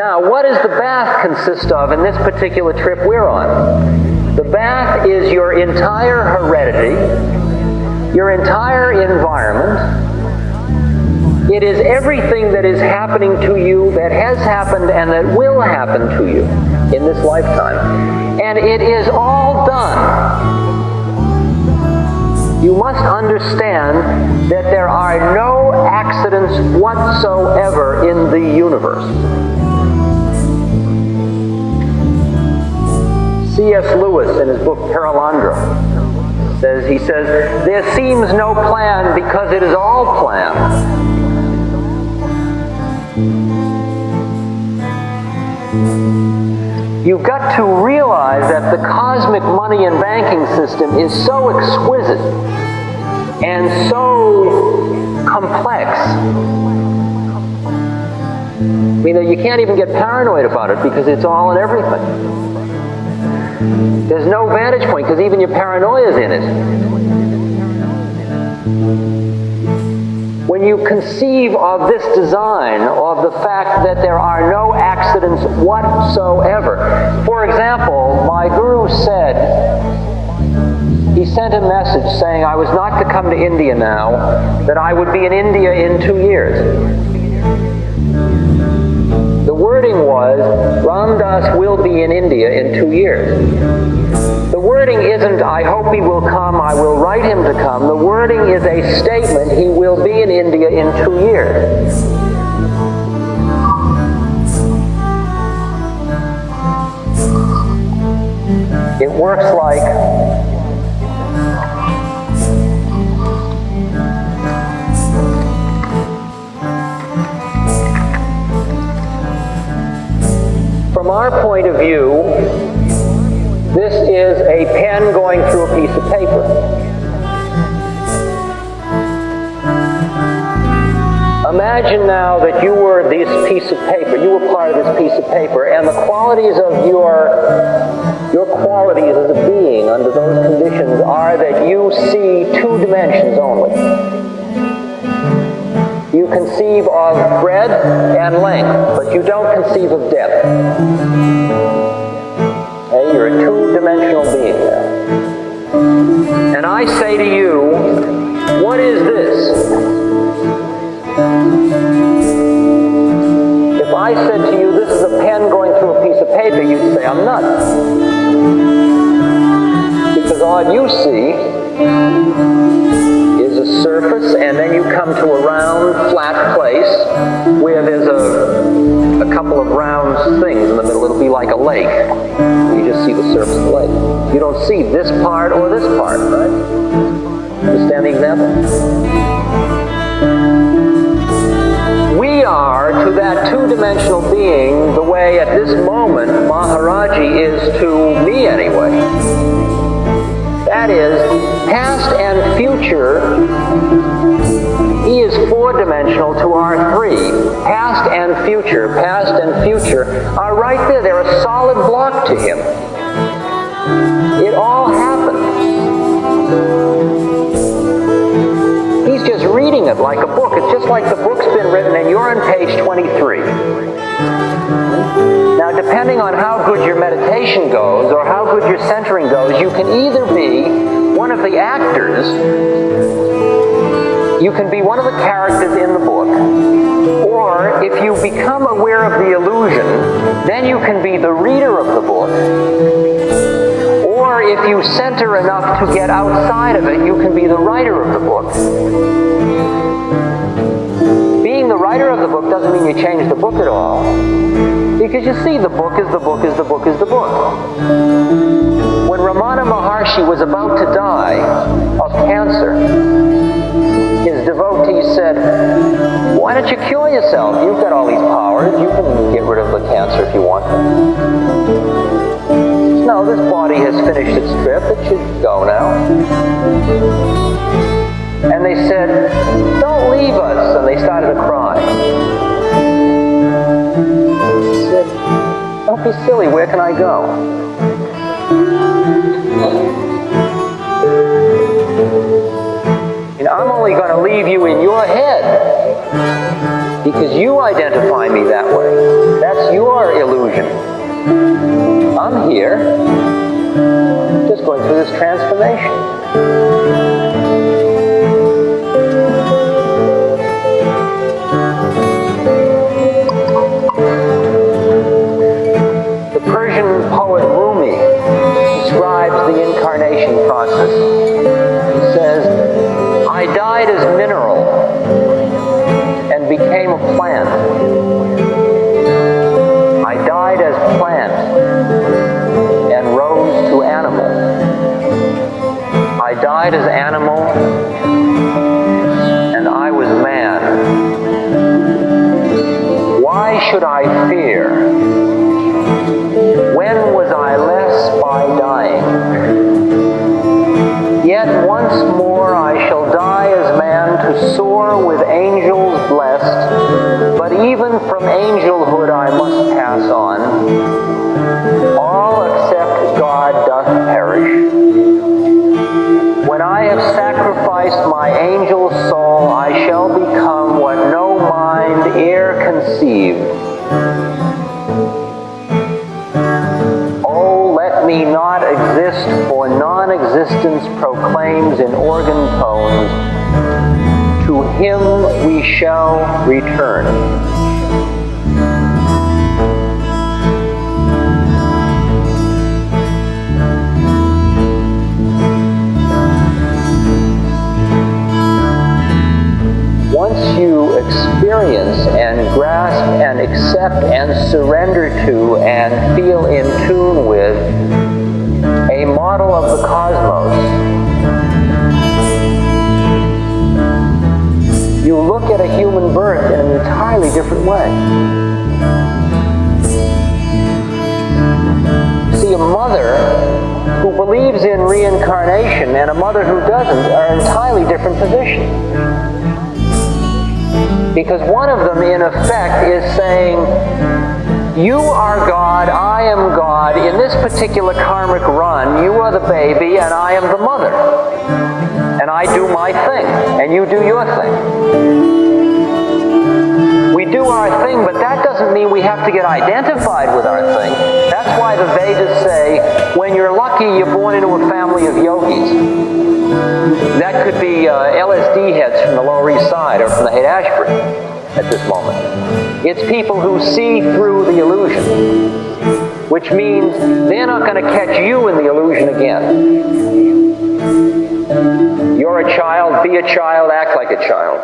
Now, what does the bath consist of in this particular trip we're on? The bath is your entire heredity, your entire environment. It is everything that is happening to you, that has happened, and that will happen to you in this lifetime. And it is all done. You must understand that there are no accidents whatsoever in the universe. C.S. Lewis, in his book Perelandra, he says, there seems no plan because it is all planned. You've got to realize that the cosmic money and banking system is so exquisite and so complex. I mean, you can't even get paranoid about it because it's all in everything. There's no vantage point because even your paranoia is in it. When you conceive of this design, of the fact that there are no accidents whatsoever. For example, my guru said, he sent a message saying I was not to come to India now, that I would be in India in 2 years. The wording was, Ram Dass will be in India in 2 years. The wording isn't, I hope he will come, I will write him to come. The wording is a statement, he will be in India in 2 years. It works like from our point of view, this is a pen going through a piece of paper. Imagine now that you were this piece of paper, you were part of this piece of paper, and the qualities of your qualities as a being under those conditions are that you see 2 dimensions only. You conceive of breadth and length, but you don't conceive of depth. Okay, you're a 2-dimensional being now. And I say to you, what is this? If I said to you, this is a pen going through a piece of paper, you'd say, I'm nuts. Because all you see is a surface, and then you come to a round, flat place where there's a couple of round things in the middle. It'll be like a lake. You just see the surface of the lake. You don't see this part or this part, right? Understand the example? We are to that 2-dimensional being the way at this moment Maharaji is to me anyway. That is, past and future, he is 4-dimensional to our 3. Past and future are right there. They're a solid block to him. It all happened. He's just reading it like a book. It's just like the book's been written and you're on page 23. Now, depending on how good your meditation goes or how good your centering goes, you can either be one of the actors, you can be one of the characters in the book, or if you become aware of the illusion, then you can be the reader of the book. Or if you center enough to get outside of it, you can be the writer of the book. Being the writer of the book doesn't mean you change the book at all. Because you see, the book is the book is the book is the book. When Ramana Maharshi was about to die of cancer, his devotees said, why don't you cure yourself? You've got all these powers. You can get rid of the cancer if you want to. No, this body has finished its trip. It should go now. And they said, don't leave us. And they started to cry. He said, don't be silly. Where can I go? And I'm only going to leave you in your head because you identify me that way. That's your illusion. I'm here, just going through this transformation. The Persian poet Rumi describes the incarnation process. He says, I died as mineral and became a plant. I died as plant and rose to animal. I died as animal and I was man. Why should I fear? When was I less by dying? Yet once more I shall die as man to soar with angels blessed, but even from angelhood I must pass on. All except God doth perish. When I have sacrificed my angel soul, I shall become what no mind e'er conceived. Oh, let me not exist, for non-existence proclaims in organ tones, to him we shall return. Once you experience and grasp and accept and surrender to and feel in tune with a model of the cosmos, you look at a human birth in an entirely different way. See, a mother who believes in reincarnation and a mother who doesn't are in entirely different positions. Because one of them, in effect, is saying, you are God, I am God. In this particular karmic run, you are the baby and I am the mother. And I do my thing, and you do your thing. We do our thing, but that doesn't mean we have to get identified with our thing. That's why the Vedas say, when you're lucky, you're born into a family of yogis. That could be LSD heads from the Lower East Side or from the Haight-Ashbury at this moment. It's people who see through the illusion, which means they're not going to catch you in the illusion again. You're a child, be a child, act like a child.